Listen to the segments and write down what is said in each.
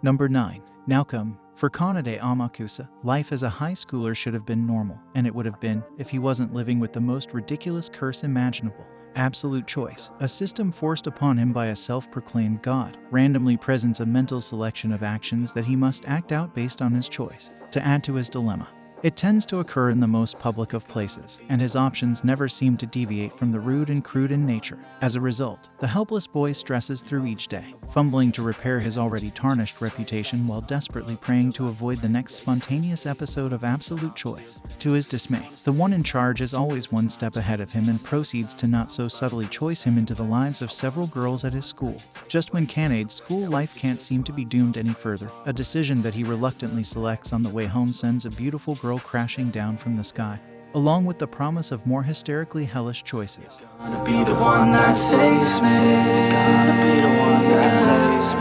Number 9. Noucome. For Kanade Amakusa, life as a high schooler should have been normal, and it would have been if he wasn't living with the most ridiculous curse imaginable. Absolute choice, a system forced upon him by a self-proclaimed god, randomly presents a mental selection of actions that he must act out based on his choice. To add to his dilemma, it tends to occur in the most public of places, and his options never seem to deviate from the rude and crude in nature. As a result, the helpless boy stresses through each day, fumbling to repair his already tarnished reputation while desperately praying to avoid the next spontaneous episode of absolute choice. To his dismay, the one in charge is always one step ahead of him and proceeds to not so subtly choice him into the lives of several girls at his school. Just when Kanade's school life can't seem to be doomed any further, a decision that he reluctantly selects on the way home sends a beautiful girl crashing down from the sky, along with the promise of more hysterically hellish choices. Gonna be the one that saves me. Gonna be the one that saves me.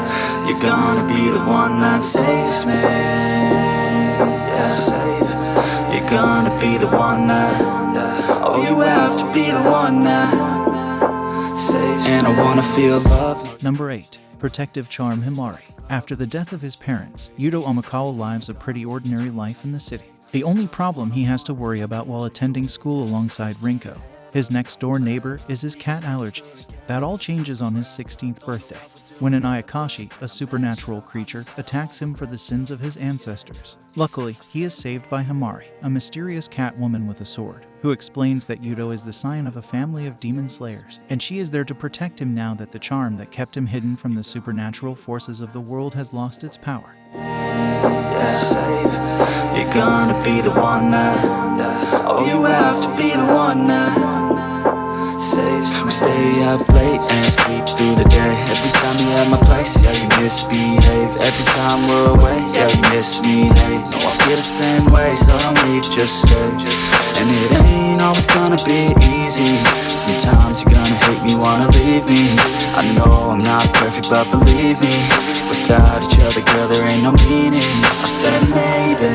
You're gonna be the one that saves me. Yeah, save. You're gonna be the one that. Oh, you have to be the one that saves me. And I wanna feel love. Number 8. Protective charm Himari. After the death of his parents, Yuto Omikawa lives a pretty ordinary life in the city. The only problem he has to worry about while attending school alongside Rinko, his next-door neighbor, is his cat allergies. That all changes on his 16th birthday, when an Ayakashi, a supernatural creature, attacks him for the sins of his ancestors. Luckily, he is saved by Himari, a mysterious cat woman with a sword, who explains that Yuto is the scion of a family of demon slayers, and she is there to protect him now that the charm that kept him hidden from the supernatural forces of the world has lost its power. Yeah, save. You're gonna be the one that. Oh, you have to be the one that saves. We stay up late and sleep through the day. Every time you're at my place, yeah, you misbehave. Every time we're away, yeah, you miss me, hey. No, I feel the same way, so don't leave, just stay. And it ain't always gonna be easy. Sometimes you're gonna hate me, wanna leave me. I know I'm not perfect, but believe me, without each other, girl, there ain't no meaning. I said maybe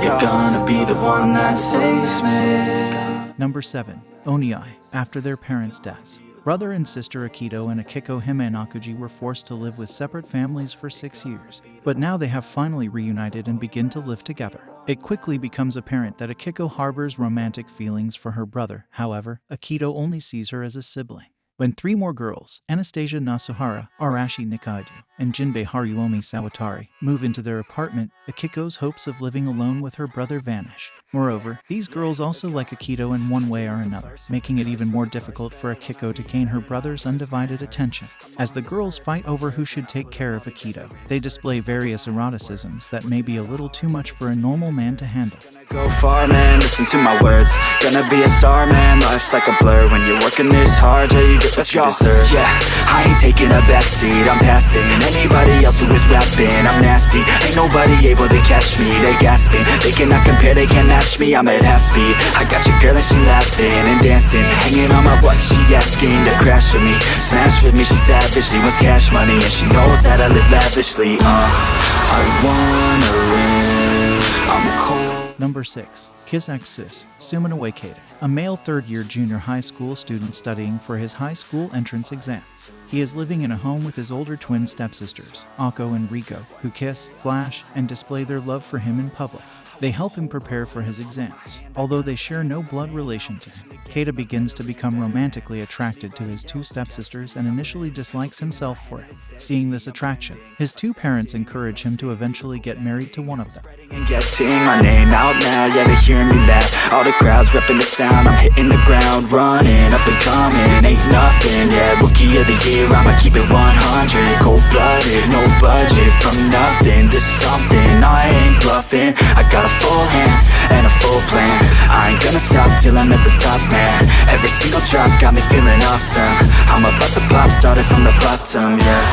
you're gonna be the one that saves me. Number 7. Oniai. After their parents' deaths, brother and sister Akito and Akiko Himanakuji were forced to live with separate families for 6 years. But now they have finally reunited and begin to live together. It quickly becomes apparent that Akiko harbors romantic feelings for her brother. However, Akito only sees her as a sibling. When 3 more girls, Anastasia Nasuhara, Arashi Nikaido, and Jinbei Haruomi Sawatari, move into their apartment, Akiko's hopes of living alone with her brother vanish. Moreover, these girls also like Akito in one way or another, making it even more difficult for Akiko to gain her brother's undivided attention. As the girls fight over who should take care of Akito, they display various eroticisms that may be a little too much for a normal man to handle. Go far, man, listen to my words. Gonna be a star, man, life's like a blur. When you're working this hard, yeah, you get what you deserve. Yeah, I ain't taking a backseat, I'm passing anybody else who is rapping. I'm nasty, ain't nobody able to catch me. They gasping, they cannot compare, they can't match me. I'm at half speed, I got your girl and she laughing and dancing, hanging on my butt, she asking to crash with me, smash with me. She savage, she wants cash money, and she knows that I live lavishly. I wanna live, I'm cold. Number 6. X Sis, Sumino Wakeda, a male third-year junior high school student studying for his high school entrance exams. He is living in a home with his older twin stepsisters, Ako and Riko, who kiss, flash, and display their love for him in public. They help him prepare for his exams, although they share no blood relation to him. Keita begins to become romantically attracted to his 2 stepsisters and initially dislikes himself for it. Seeing this attraction, his 2 parents encourage him to eventually get married to one of them. And getting my name out now, yeah, they hear me laugh. All the crowds repping the sound, I'm hitting the ground, running, up and coming, ain't nothing. Yeah, rookie of the year, I'ma keep it 100. Cold-blooded, no budget, from nothing to something. I ain't bluffing, I got a full hand and a full plan. I ain't gonna stop till I'm at the top, man. Every single drop got me feeling awesome. I'm about to pop, started from the bottom, yeah.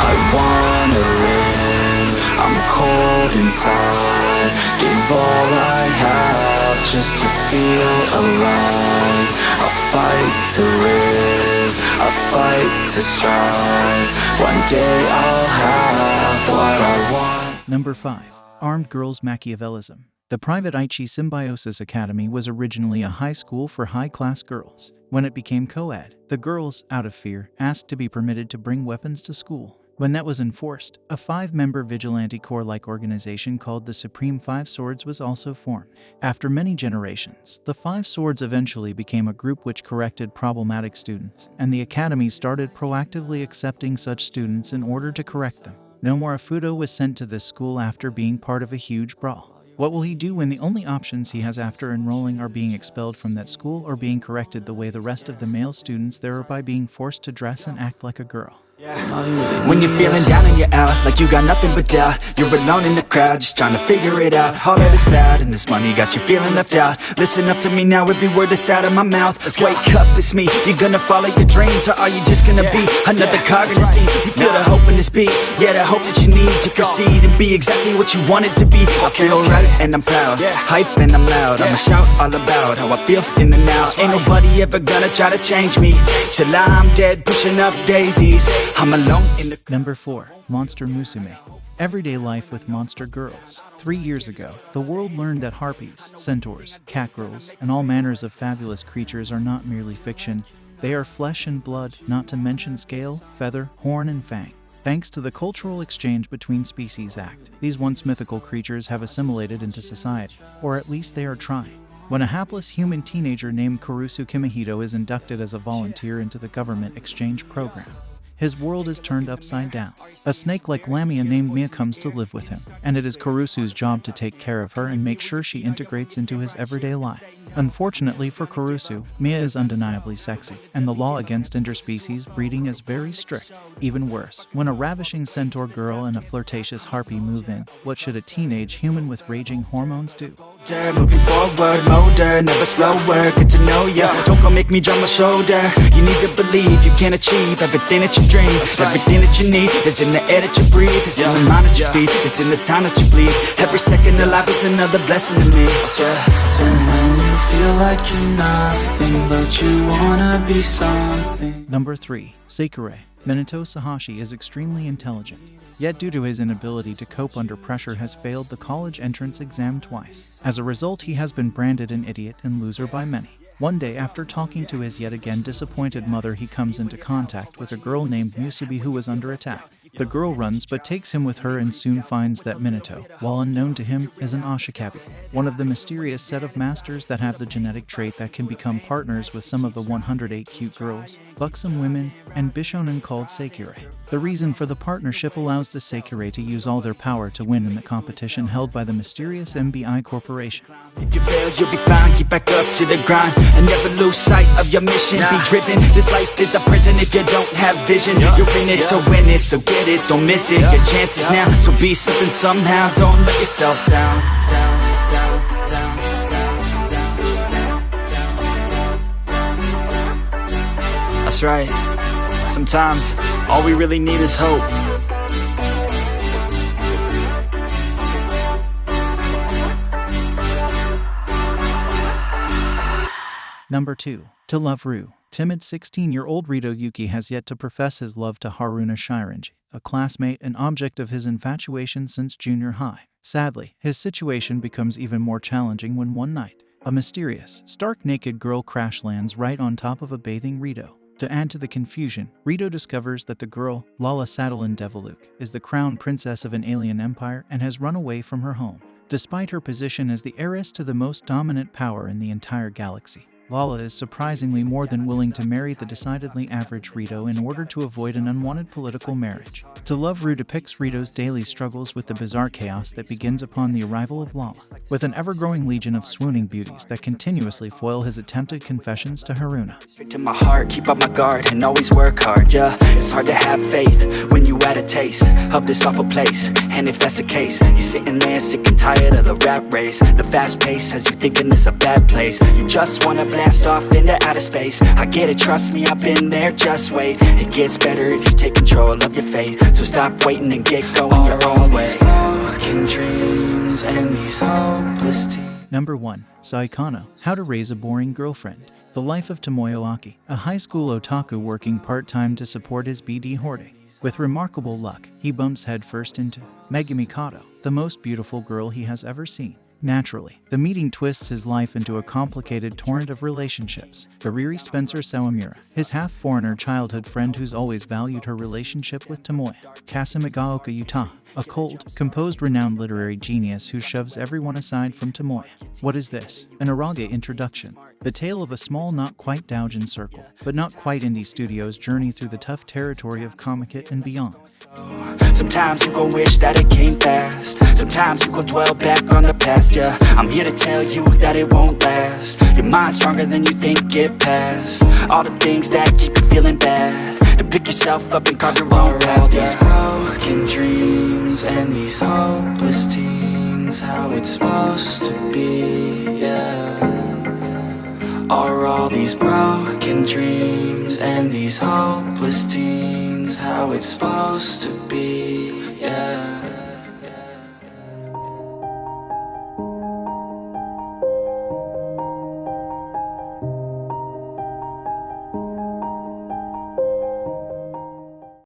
I wanna live, world inside. Give all I have just to feel alive. I fight to live, I fight to strive. One day I'll have what I want. Number 5. Armed Girls Machiavellism. The private Aichi Symbiosis Academy was originally a high school for high-class girls. When it became co-ed, the girls, out of fear, asked to be permitted to bring weapons to school. When that was enforced, a 5-member vigilante corps-like organization called the Supreme Five Swords was also formed. After many generations, the Five Swords eventually became a group which corrected problematic students, and the academy started proactively accepting such students in order to correct them. Nomura Fudo was sent to this school after being part of a huge brawl. What will he do when the only options he has after enrolling are being expelled from that school or being corrected the way the rest of the male students there are by being forced to dress and act like a girl? When you're feeling down and you're out, like you got nothing but doubt, you're alone in the crowd, just trying to figure it out. All of this cloud and this money got you feeling left out. Listen up to me now, every word that's out of my mouth. Wake up, it's me. You gonna follow your dreams, or are you just gonna be another cog in the scene? You feel the hope in this beat, yeah, the hope that you need to proceed and be exactly what you want it to be. I feel right and I'm proud, hype and I'm loud. I'ma shout all about how I feel in the now. Ain't nobody ever gonna try to change me till I'm dead, pushing up daisies. I'm alone in the... Number 4. Monster Musume. Everyday life with monster girls. 3 years ago, the world learned that harpies, centaurs, catgirls, and all manners of fabulous creatures are not merely fiction. They are flesh and blood, not to mention scale, feather, horn, and fang. Thanks to the Cultural Exchange Between Species Act, these once mythical creatures have assimilated into society, or at least they are trying. When a hapless human teenager named Kurusu Kimihito is inducted as a volunteer into the government exchange program, his world is turned upside down. A snake-like lamia named Mia comes to live with him, and it is Kurusu's job to take care of her and make sure she integrates into his everyday life. Unfortunately for Kurusu, Mia is undeniably sexy, and the law against interspecies breeding is very strict. Even worse, when a ravishing centaur girl and a flirtatious harpy move in, what should a teenage human with raging hormones do? Moving forward, motor, never slower, get to know ya. Don't go make me drop my shoulder. You need to believe you can achieve everything that you dream. Everything that you need is in the air that you breathe. It's in the mind that you feed, it's in the time that you bleed. Every second of life is another blessing to me. And when you feel like you're nothing, but you wanna be something. Number 3. Sekirei. Minato Sahashi is extremely intelligent, yet due to his inability to cope under pressure has failed the college entrance exam twice. As a result, he has been branded an idiot and loser by many. One day, after talking to his yet again disappointed mother, he comes into contact with a girl named Musume who is under attack. The girl runs but takes him with her and soon finds that Minato, while unknown to him, is an Ashikabi, one of the mysterious set of masters that have the genetic trait that can become partners with some of the 108 cute girls, buxom women, and bishonen called Sekirei. The reason for the partnership allows the Sekirei to use all their power to win in the competition held by the mysterious MBI Corporation. If you fail, you'll be fine, get back up to the grind and never lose sight of your mission. Be driven, this life is a prison if you don't have vision. You're in it to win it, so get it, don't miss it. Your chances now, so be something somehow. Don't let yourself down. That's right. Sometimes all we really need is hope. Number 2. To Love Ru. Timid 16-year-old Rito Yuki has yet to profess his love to Haruna Shiranji, a classmate and object of his infatuation since junior high. Sadly, his situation becomes even more challenging when one night, a mysterious, stark-naked girl crash lands right on top of a bathing Rito. To add to the confusion, Rito discovers that the girl, Lala Sadalin Deviluk, is the crown princess of an alien empire and has run away from her home. Despite her position as the heiress to the most dominant power in the entire galaxy, Lala is surprisingly more than willing to marry the decidedly average Rito in order to avoid an unwanted political marriage. To Love Ru depicts Rito's daily struggles with the bizarre chaos that begins upon the arrival of Lala, with an ever-growing legion of swooning beauties that continuously foil his attempted confessions to Haruna. Straight to my heart, keep up my guard and always work hard, yeah. It's hard to have faith when you had a taste of this awful place. And if that's the case, you're sitting there sick and tired of the rat race. The fast pace has you thinking it's a bad place. You just wanna blast off into outer space. I get it, trust me, I've been there, just wait. It gets better if you take control of your fate. So stop waiting and get going your own way. broken dreams and these hopeless tears. Number 1. Saekano, How to Raise a Boring Girlfriend. The life of Tomoyo, a high school otaku working part-time to support his BD hoarding. With remarkable luck, he bumps headfirst into Megumi Kato, the most beautiful girl he has ever seen. Naturally, the meeting twists his life into a complicated torrent of relationships. Ariri Spencer Sawamura, his half-foreigner childhood friend who's always valued her relationship with Tomoya. Kasumigaoka Yuta, a cold, composed, renowned literary genius who shoves everyone aside from Tomoya. What is this? An Arage introduction. The tale of a small, not quite doujin circle, but not quite indie studio's journey through the tough territory of Comiket and beyond. Sometimes you gon' wish that it came fast. Sometimes you gon' dwell back on the past, yeah. I'm here to tell you that it won't last. Your mind's stronger than you think, get past all the things that keep you feeling bad. To pick yourself up and carve your own path, all these broken dreams and these hopeless teens, how it's supposed to be, yeah. Are all these broken dreams and these hopeless teens how it's supposed to be, yeah.